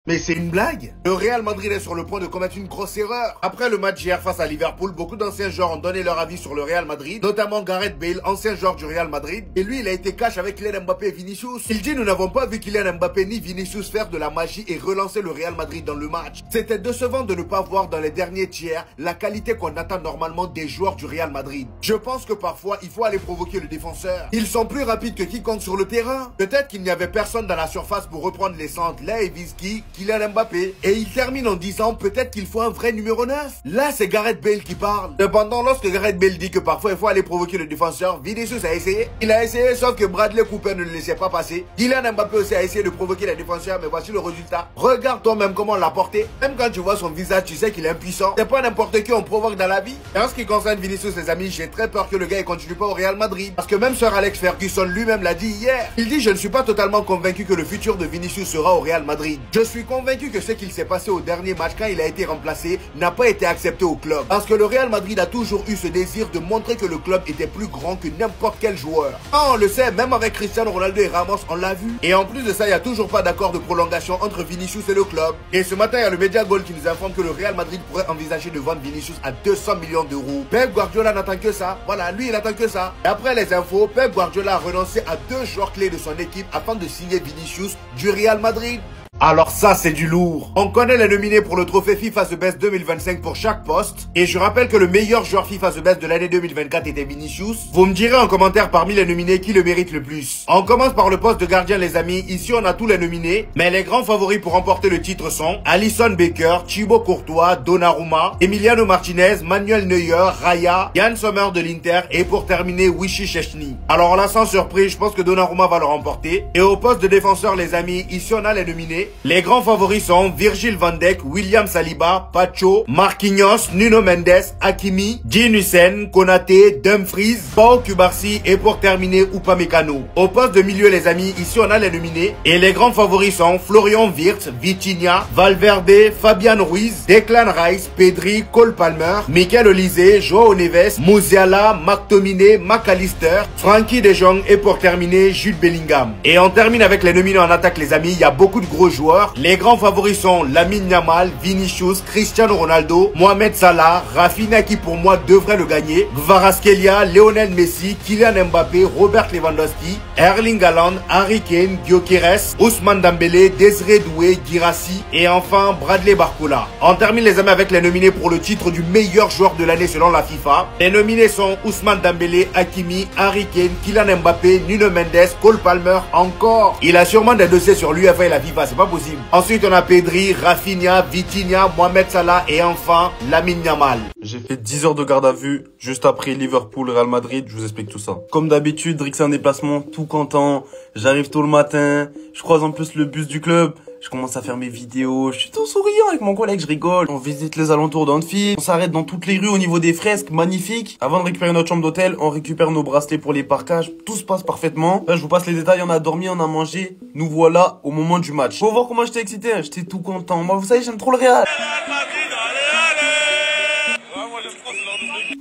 Mais c'est une blague. Le Real Madrid est sur le point de commettre une grosse erreur. Après le match hier face à Liverpool, beaucoup d'anciens joueurs ont donné leur avis sur le Real Madrid, notamment Gareth Bale, ancien joueur du Real Madrid. Et lui, il a été cash avec Kylian Mbappé et Vinicius. Il dit: nous n'avons pas vu Kylian Mbappé ni Vinicius faire de la magie et relancer le Real Madrid dans le match. C'était décevant de ne pas voir dans les derniers tiers la qualité qu'on attend normalement des joueurs du Real Madrid. Je pense que parfois, il faut aller provoquer le défenseur. Ils sont plus rapides que quiconque sur le terrain. Peut-être qu'il n'y avait personne dans la surface pour reprendre les centres. Là, Eviski, Kylian Mbappé. Et il termine en disant: peut-être qu'il faut un vrai numéro 9. Là, c'est Gareth Bale qui parle. Cependant, lorsque Gareth Bale dit que parfois il faut aller provoquer le défenseur, Vinicius a essayé. Il a essayé, sauf que Bradley Cooper ne le laissait pas passer. Kylian Mbappé aussi a essayé de provoquer les défenseurs, mais voici le résultat. Regarde toi-même comment on l'a porté. Même quand tu vois son visage, tu sais qu'il est impuissant. C'est pas n'importe qui on provoque dans la vie. Et en ce qui concerne Vinicius, les amis, j'ai très peur que le gars ne continue pas au Real Madrid. Parce que même Sir Alex Ferguson lui-même l'a dit hier. Il dit: je ne suis pas totalement convaincu que le futur de Vinicius sera au Real Madrid. Je suis convaincu que ce qu'il s'est passé au dernier match quand il a été remplacé n'a pas été accepté au club. Parce que le Real Madrid a toujours eu ce désir de montrer que le club était plus grand que n'importe quel joueur. Ah, on le sait, même avec Cristiano Ronaldo et Ramos, on l'a vu. Et en plus de ça, il n'y a toujours pas d'accord de prolongation entre Vinicius et le club. Et ce matin, il y a le Media Goal qui nous informe que le Real Madrid pourrait envisager de vendre Vinicius à 200 millions d'euros. Pep Guardiola n'attend que ça. Voilà, lui, il attend que ça. Et après les infos, Pep Guardiola a renoncé à 2 joueurs clés de son équipe afin de signer Vinicius du Real Madrid. Alors ça, c'est du lourd. On connaît les nominés pour le trophée FIFA The Best 2025 pour chaque poste. Et je rappelle que le meilleur joueur FIFA The Best de l'année 2024 était Vinicius. Vous me direz en commentaire parmi les nominés qui le mérite le plus. On commence par le poste de gardien, les amis. Ici, on a tous les nominés. Mais les grands favoris pour remporter le titre sont Alisson Becker, Thibaut Courtois, Donnarumma, Emiliano Martinez, Manuel Neuer, Raya, Yann Sommer de l'Inter et pour terminer, Wishy Szczesny. Alors là, sans surprise, je pense que Donnarumma va le remporter. Et au poste de défenseur, les amis, ici, on a les nominés. Les grands favoris sont Virgil van Dijk, William Saliba, Pacho, Marquinhos, Nuno Mendes, Hakimi, Dean Hussein, Konaté, Dumfries, Pau Cubarsí et pour terminer Upamecano. Au poste de milieu, les amis, ici on a les nominés. Et les grands favoris sont Florian Wirtz, Vitinha, Valverde, Fabian Ruiz, Declan Rice, Pedri, Cole Palmer, Mikel Olise, Joao Neves, Musiala, McTominay, McAllister, Frankie de Jong et pour terminer Jude Bellingham. Et on termine avec les nominés en attaque, les amis. Il y a beaucoup de gros joueurs. Les grands favoris sont Lamine Yamal, Vinicius, Cristiano Ronaldo, Mohamed Salah, Rafinha qui pour moi devrait le gagner, Kvaratskhelia, Lionel Messi, Kylian Mbappé, Robert Lewandowski, Erling Haaland, Harry Kane, Gyökeres, Ousmane Dembélé, Désiré Doué, Guirassy et enfin Bradley Barcola. On termine les amis avec les nominés pour le titre du meilleur joueur de l'année selon la FIFA. Les nominés sont Ousmane Dembélé, Hakimi, Harry Kane, Kylian Mbappé, Nuno Mendes, Cole Palmer encore. Il a sûrement des dossiers sur l'UEFA et la FIFA, c'est pas possible. Ensuite, on a Pedri, Rafinha, Vitinha, Mohamed Salah et enfin Lamine Yamal. J'ai fait 10 heures de garde à vue juste après Liverpool, Real Madrid. Je vous explique tout ça. Comme d'habitude, Rick, c'est un déplacement tout content. J'arrive tôt le matin. Je croise en plus le bus du club. Je commence à faire mes vidéos, je suis tout souriant avec mon collègue, je rigole. On visite les alentours d'Anfield, on s'arrête dans toutes les rues au niveau des fresques, magnifiques. Avant de récupérer notre chambre d'hôtel, on récupère nos bracelets pour les parkages. Tout se passe parfaitement. Là, je vous passe les détails, on a dormi, on a mangé. Nous voilà au moment du match. Faut voir comment j'étais excité, hein. J'étais tout content. Moi, vous savez, j'aime trop le Real.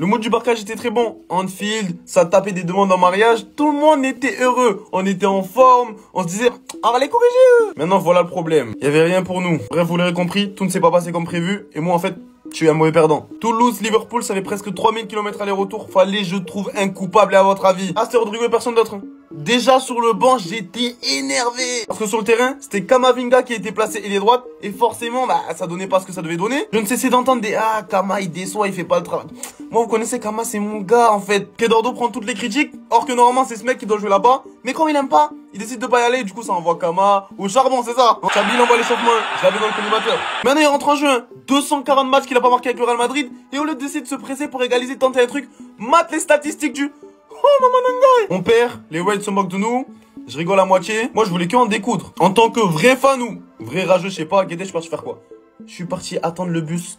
Le mot du barcage était très bon. Anfield, ça tapait des demandes en mariage. Tout le monde était heureux. On était en forme. On se disait, on va les corriger eux. Maintenant, voilà le problème. Il y avait rien pour nous. Bref, vous l'aurez compris, tout ne s'est pas passé comme prévu. Et moi, en fait, je suis un mauvais perdant. Toulouse, Liverpool, ça fait presque 3000 km aller-retour. Fallait, je trouve, un coupable à votre avis. Ah, c'était Rodrigo et personne d'autre. Déjà sur le banc, j'étais énervé. Parce que sur le terrain, c'était Kamavinga qui était placé ailier droite. Et forcément, bah, ça donnait pas ce que ça devait donner. Je ne cessais d'entendre des ah, Kama, il déçoit, il fait pas le travail. Moi, vous connaissez Kama, c'est mon gars, en fait. Kedordo prend toutes les critiques. Or que normalement, c'est ce mec qui doit jouer là-bas. Mais quand il aime pas, il décide de pas y aller. Du coup, ça envoie Kama au charbon, c'est ça. Chabi, envoie l'échauffement. Je l'avais dans le collimateur. Maintenant, il rentre en jeu. 240 matchs qu'il a pas marqué avec le Real Madrid. Et au lieu d'essayer de se presser pour égaliser, tenter un truc, mate les statistiques du oh, maman Nangai. On perd, les Reds se moquent de nous. Je rigole à moitié. Moi, je voulais que en découdre. En tant que vrai fan ou vrai rageux, je sais pas, Guédé, je suis parti faire quoi? Je suis parti attendre le bus.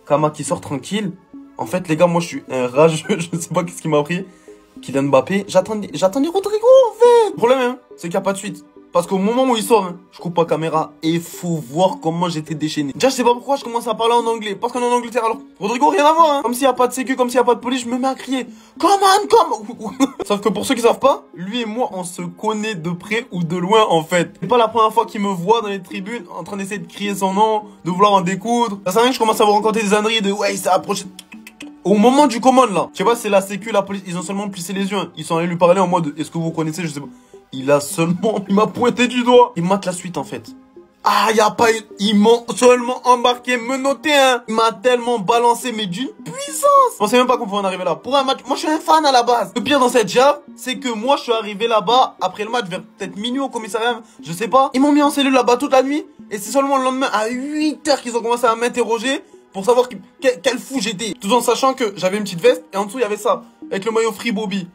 Kama qui sort tranquille. En fait, les gars, moi, je suis un rageux. Je sais pas qu'est-ce qui m'a pris. Kylian Mbappé. J'attendais Rodrigo, en fait. Le problème, hein, c'est qu'il n'y a pas de suite. Parce qu'au moment où il sort, hein, je coupe la caméra et il faut voir comment j'étais déchaîné. Déjà, je sais pas pourquoi je commence à parler en anglais. Parce qu'on est en Angleterre, alors Rodrigo, rien à voir, hein. Comme s'il n'y a pas de sécu, comme s'il n'y a pas de police, je me mets à crier. Come on, come. Sauf que pour ceux qui savent pas, lui et moi, on se connaît de près ou de loin, en fait. C'est pas la première fois qu'il me voit dans les tribunes en train d'essayer de crier son nom, de vouloir en découdre. Ça sert à rien que je commence à vous raconter des âneries de ouais, il s'est approché. Au moment du commande, là, je sais pas si c'est la sécu, la police, ils ont seulement plissé les yeux, hein. Ils sont allés lui parler en mode, est-ce que vous connaissez, je sais pas. Il m'a pointé du doigt. Il mate la suite, en fait. Ah, y a pas, ils m'ont seulement embarqué, menotté, hein. Il m'a tellement balancé, mais d'une puissance. On sait même pas qu'on pouvait en arriver là. Pour un match, moi je suis un fan à la base. Le pire dans cette jab, c'est que moi je suis arrivé là-bas, après le match, vers peut-être minuit au commissariat, je sais pas. Ils m'ont mis en cellule là-bas toute la nuit. Et c'est seulement le lendemain, à 8 h qu'ils ont commencé à m'interroger pour savoir quel fou j'étais. Tout en sachant que j'avais une petite veste, et en dessous il y avait ça, avec le maillot Free Bobby.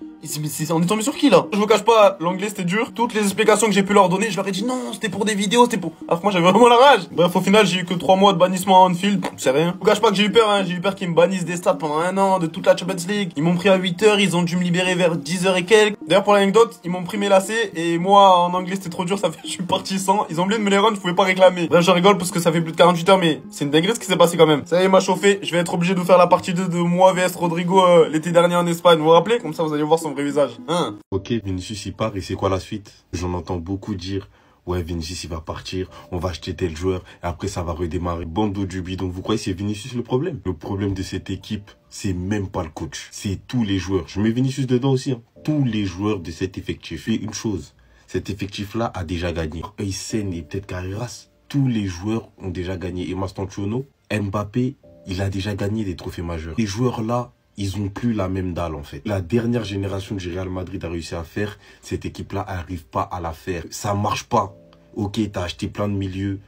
On est tombé sur qui là? Je vous cache pas, l'anglais c'était dur. Toutes les explications que j'ai pu leur donner, je leur ai dit non, c'était pour des vidéos, c'était pour... Alors que moi j'avais vraiment la rage. Bref, au final j'ai eu que 3 mois de bannissement à Anfield, c'est rien. Je vous cache pas que j'ai eu peur, hein. J'ai eu peur qu'ils me bannissent des stades pendant 1 an, de toute la Champions League. Ils m'ont pris à 8 h, ils ont dû me libérer vers 10 h et quelques. D'ailleurs pour l'anecdote, ils m'ont pris mes lacets et moi en anglais c'était trop dur, ça fait je suis parti sans. Ils ont oublié de me les rendre, je pouvais pas réclamer. Bref, je rigole parce que ça fait plus de 48 heures, mais c'est une dinguerie ce qui s'est passé quand même. Ça y est, m'a chauffé, je vais être obligé de faire la partie 2 de moi vs Rodrigo l'été dernier en Espagne. Vous vous rappelez? Comme ça vous allez voir son vrai visage. Hein? Ok, Vinicius il part et c'est quoi la suite? J'en entends beaucoup dire, ouais Vinicius il va partir, on va acheter tel joueur et après ça va redémarrer. Bando du bidon, vous croyez que c'est Vinicius le problème? Le problème de cette équipe, c'est même pas le coach, c'est tous les joueurs. Je mets Vinicius dedans aussi, hein. Tous les joueurs de cet effectif. Et une chose, cet effectif-là a déjà gagné. Eysen et peut-être Carreras, tous les joueurs ont déjà gagné. Et Mastantuono, Mbappé, il a déjà gagné des trophées majeurs. Les joueurs là, ils ont plus la même dalle en fait. La dernière génération que Real Madrid a réussi à faire, cette équipe-là n'arrive pas à la faire. Ça marche pas. Ok, t'as acheté plein de milieux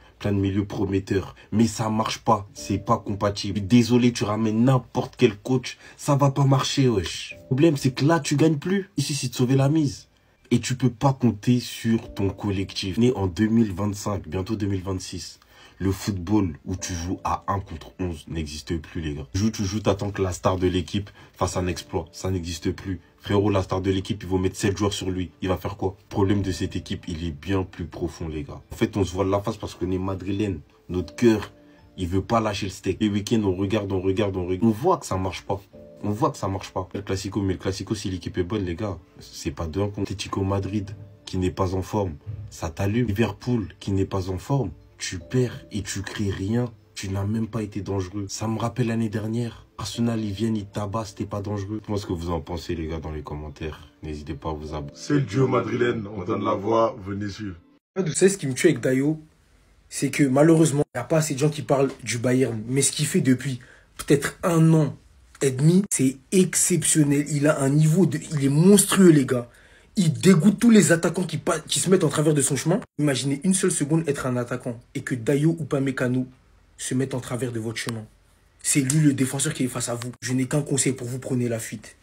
prometteurs, mais ça marche pas. C'est pas compatible. Désolé, tu ramènes n'importe quel coach, ça va pas marcher, wesh. Le problème, c'est que là, tu gagnes plus. Ici, c'est de sauver la mise. Et tu peux pas compter sur ton collectif. Né en 2025, bientôt 2026. Le football où tu joues à 1 contre 11 n'existe plus, les gars. Tu joues, t'attends que la star de l'équipe fasse un exploit. Ça n'existe plus. Frérot, la star de l'équipe, ils vont mettre 7 joueurs sur lui. Il va faire quoi? Le problème de cette équipe, il est bien plus profond, les gars. En fait, on se voit la face parce qu'on est madrilène. Notre cœur, il veut pas lâcher le steak. Les week-ends, on regarde. On voit que ça marche pas. On voit que ça marche pas. Le Classico, mais le Classico, si l'équipe est bonne, les gars, c'est pas de 1 contre Atlético Madrid qui n'est pas en forme. Ça t'allume. Liverpool qui n'est pas en forme. Tu perds et tu crées rien. Tu n'as même pas été dangereux. Ça me rappelle l'année dernière. Arsenal, ils viennent, ils tabassent, t'es pas dangereux. Dis-moi ce que vous en pensez, les gars, dans les commentaires. N'hésitez pas à vous abonner. C'est le duo madrilène. On donne la voix. Venez suivre. Vous savez ce qui me tue avec Dayo, c'est que malheureusement, il n'y a pas assez de gens qui parlent du Bayern. Mais ce qu'il fait depuis peut-être 1 an et demi, c'est exceptionnel. Il a un niveau il est monstrueux, les gars. Il dégoûte tous les attaquants qui se mettent en travers de son chemin. Imaginez une seule seconde être un attaquant et que Dayo ou Upamecano se mettent en travers de votre chemin. C'est lui le défenseur qui est face à vous. Je n'ai qu'un conseil pour vous, prenez la fuite.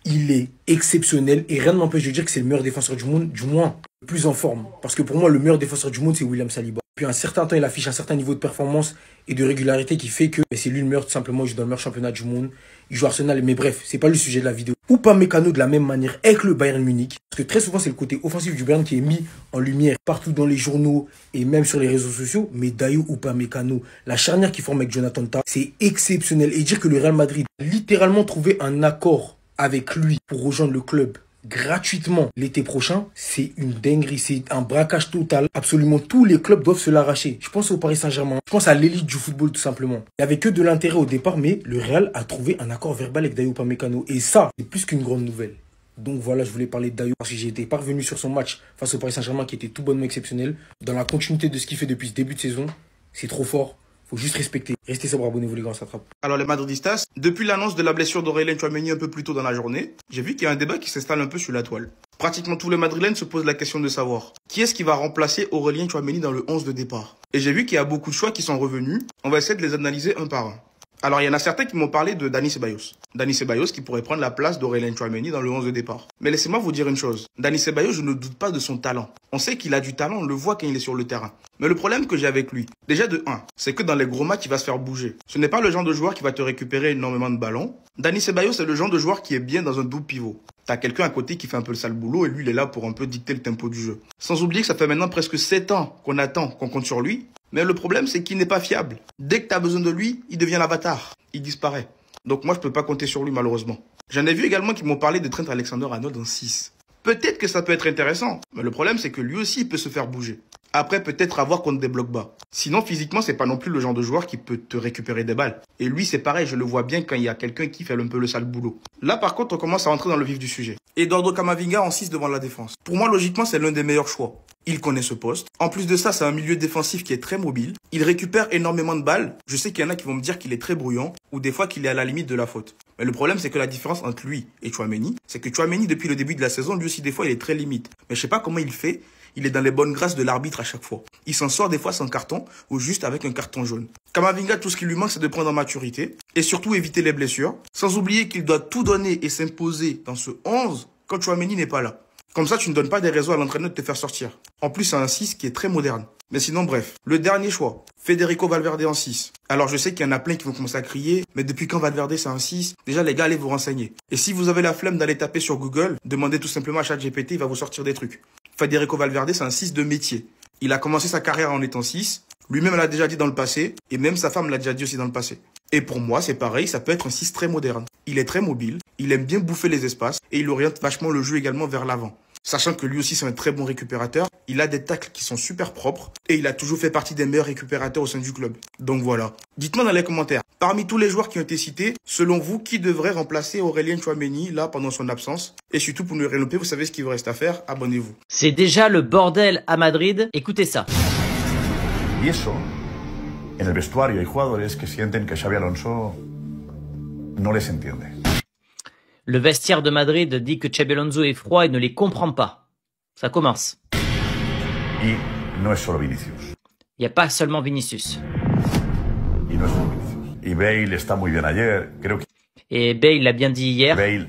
Il est exceptionnel et rien ne m'empêche de dire que c'est le meilleur défenseur du monde, du moins le plus en forme. Parce que pour moi, le meilleur défenseur du monde, c'est William Saliba. Depuis un certain temps, il affiche un certain niveau de performance et de régularité qui fait que c'est lui le meilleur, tout simplement. Il joue dans le meilleur championnat du monde. Il joue Arsenal, mais bref, c'est pas le sujet de la vidéo. Upamecano de la même manière avec le Bayern Munich. Parce que très souvent, c'est le côté offensif du Bayern qui est mis en lumière partout dans les journaux et même sur les réseaux sociaux. Mais Dayo Upamecano, la charnière qu'il forme avec Jonathan Tah, c'est exceptionnel. Et dire que le Real Madrid a littéralement trouvé un accord avec lui pour rejoindre le club gratuitement l'été prochain, c'est une dinguerie, c'est un braquage total. Absolument tous les clubs doivent se l'arracher. Je pense au Paris Saint-Germain, je pense à l'élite du football tout simplement. Il n'y avait que de l'intérêt au départ, mais le Real a trouvé un accord verbal avec Dayo Upamecano. Et ça, c'est plus qu'une grande nouvelle. Donc voilà, je voulais parler de Dayo parce que j'ai été parvenu sur son match face au Paris Saint-Germain qui était tout bonnement exceptionnel. Dans la continuité de ce qu'il fait depuis ce début de saison, c'est trop fort. Faut juste respecter. Restez sobre, abonnez-vous les gars, on s'attrape. Alors les Madridistas, depuis l'annonce de la blessure d'Aurélien Tchouaméni un peu plus tôt dans la journée, j'ai vu qu'il y a un débat qui s'installe un peu sur la toile. Pratiquement tous les Madrilènes se posent la question de savoir qui est-ce qui va remplacer Aurélien Tchouaméni dans le 11 de départ. Et j'ai vu qu'il y a beaucoup de choix qui sont revenus. On va essayer de les analyser un par un. Alors, il y en a certains qui m'ont parlé de Dani Ceballos. Dani Ceballos qui pourrait prendre la place d'Aurélien Tchouaméni dans le 11 de départ. Mais laissez-moi vous dire une chose. Dani Ceballos, je ne doute pas de son talent. On sait qu'il a du talent, on le voit quand il est sur le terrain. Mais le problème que j'ai avec lui, déjà de 1, c'est que dans les gros matchs, il va se faire bouger. Ce n'est pas le genre de joueur qui va te récupérer énormément de ballons. Dani Ceballos, c'est le genre de joueur qui est bien dans un double pivot. T'as quelqu'un à côté qui fait un peu le sale boulot et lui, il est là pour un peu dicter le tempo du jeu. Sans oublier que ça fait maintenant presque 7 ans qu'on attend, qu'on compte sur lui. Mais le problème, c'est qu'il n'est pas fiable. Dès que t'as besoin de lui, il devient l'avatar. Il disparaît. Donc moi, je peux pas compter sur lui, malheureusement. J'en ai vu également qui m'ont parlé de Trent Alexander-Arnold en 6. Peut-être que ça peut être intéressant, mais le problème c'est que lui aussi il peut se faire bouger. Après peut-être avoir contre des blocs bas. Sinon physiquement c'est pas non plus le genre de joueur qui peut te récupérer des balles. Et lui c'est pareil, je le vois bien quand il y a quelqu'un qui fait un peu le sale boulot. Là par contre on commence à rentrer dans le vif du sujet. Eduardo Camavinga en 6 devant la défense. Pour moi logiquement c'est l'un des meilleurs choix. Il connaît ce poste. En plus de ça c'est un milieu défensif qui est très mobile. Il récupère énormément de balles. Je sais qu'il y en a qui vont me dire qu'il est très brouillant ou des fois qu'il est à la limite de la faute. Mais le problème, c'est que la différence entre lui et Tchouaméni, c'est que Tchouaméni, depuis le début de la saison, lui aussi, des fois, il est très limite. Mais je sais pas comment il fait. Il est dans les bonnes grâces de l'arbitre à chaque fois. Il s'en sort des fois sans carton ou juste avec un carton jaune. Camavinga, tout ce qui lui manque, c'est de prendre en maturité et surtout éviter les blessures. Sans oublier qu'il doit tout donner et s'imposer dans ce 11 quand Tchouaméni n'est pas là. Comme ça, tu ne donnes pas des raisons à l'entraîneur de te faire sortir. En plus, c'est un 6 qui est très moderne. Mais sinon, bref. Le dernier choix. Federico Valverde en 6. Alors, je sais qu'il y en a plein qui vont commencer à crier, mais depuis quand Valverde c'est un 6? Déjà, les gars, allez vous renseigner. Et si vous avez la flemme d'aller taper sur Google, demandez tout simplement à ChatGPT, il va vous sortir des trucs. Federico Valverde, c'est un 6 de métier. Il a commencé sa carrière en étant 6. Lui-même l'a déjà dit dans le passé, et même sa femme l'a déjà dit aussi dans le passé. Et pour moi, c'est pareil, ça peut être un 6 très moderne. Il est très mobile, il aime bien bouffer les espaces, et il oriente vachement le jeu également vers l'avant. Sachant que lui aussi c'est un très bon récupérateur, il a des tacles qui sont super propres et il a toujours fait partie des meilleurs récupérateurs au sein du club. Donc voilà. Dites-moi dans les commentaires, parmi tous les joueurs qui ont été cités, selon vous, qui devrait remplacer Aurélien Tchouaméni là pendant son absence? Et surtout pour ne rien louper, vous savez ce qu'il vous reste à faire, abonnez-vous. C'est déjà le bordel à Madrid, écoutez ça. Y eso, en el vestuario hay jugadores que sienten que Xabi Alonso no les entiende. Le vestiaire de Madrid dit que Xabi Alonso est froid et ne les comprend pas. Ça commence. Y no es solo Vinicius. Il n'y a pas seulement Vinicius. Y no es solo Vinicius. Y Bale está muy bien ayer. Creo que Et Bale l'a bien dit hier. Bale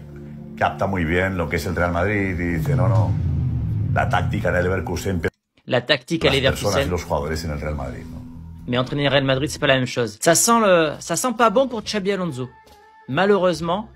capta muy bien lo que es el Real Madrid y dice, no, la táctica en el Leverkusen. La tactique à Las personas y Leverkusen. los jugadores en el Real Madrid, ¿no? Mais entraîner Real Madrid, c'est pas la même chose. Ça sent pas bon pour Xabi Alonso. Malheureusement,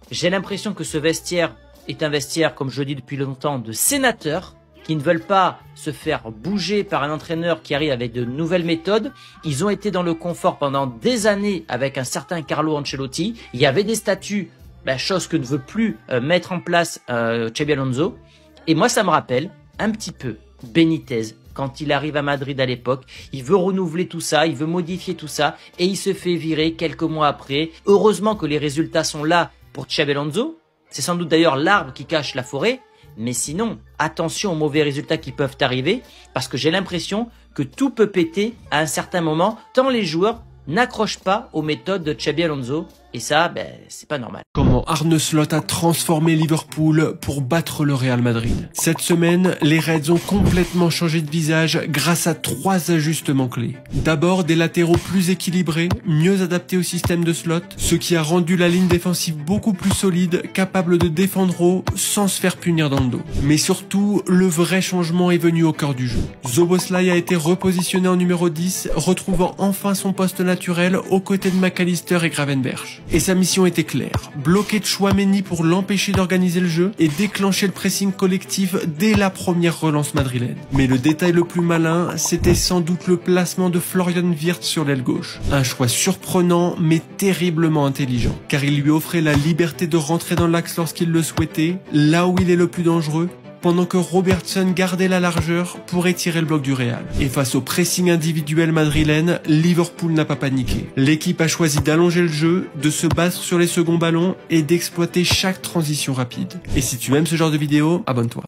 j'ai l'impression que ce vestiaire est un vestiaire, comme je le dis depuis longtemps, de sénateurs qui ne veulent pas se faire bouger par un entraîneur qui arrive avec de nouvelles méthodes. Ils ont été dans le confort pendant des années avec un certain Carlo Ancelotti. Il y avait des statuts, chose que ne veut plus mettre en place Xabi Alonso. Et moi, ça me rappelle un petit peu Benitez. Quand il arrive à Madrid à l'époque, il veut renouveler tout ça, il veut modifier tout ça, et il se fait virer quelques mois après. Heureusement que les résultats sont là pour Xabi Alonso. C'est sans doute d'ailleurs l'arbre qui cache la forêt. Mais sinon, attention aux mauvais résultats qui peuvent arriver, parce que j'ai l'impression que tout peut péter à un certain moment, tant les joueurs n'accrochent pas aux méthodes de Xabi Alonso. Et ça, c'est pas normal. Comment Arne Slot a transformé Liverpool pour battre le Real Madrid. Cette semaine, les Reds ont complètement changé de visage grâce à 3 ajustements clés. D'abord, des latéraux plus équilibrés, mieux adaptés au système de Slot, ce qui a rendu la ligne défensive beaucoup plus solide, capable de défendre haut sans se faire punir dans le dos. Mais surtout, le vrai changement est venu au cœur du jeu. Szoboszlai a été repositionné en numéro 10, retrouvant enfin son poste naturel aux côtés de McAllister et Gravenberch. Et sa mission était claire, bloquer Tchouaméni pour l'empêcher d'organiser le jeu et déclencher le pressing collectif dès la première relance madrilène. Mais le détail le plus malin, c'était sans doute le placement de Florian Wirtz sur l'aile gauche. Un choix surprenant mais terriblement intelligent, car il lui offrait la liberté de rentrer dans l'axe lorsqu'il le souhaitait, là où il est le plus dangereux, pendant que Robertson gardait la largeur pour étirer le bloc du Real. Et face au pressing individuel madrilène, Liverpool n'a pas paniqué. L'équipe a choisi d'allonger le jeu, de se battre sur les seconds ballons et d'exploiter chaque transition rapide. Et si tu aimes ce genre de vidéo, abonne-toi.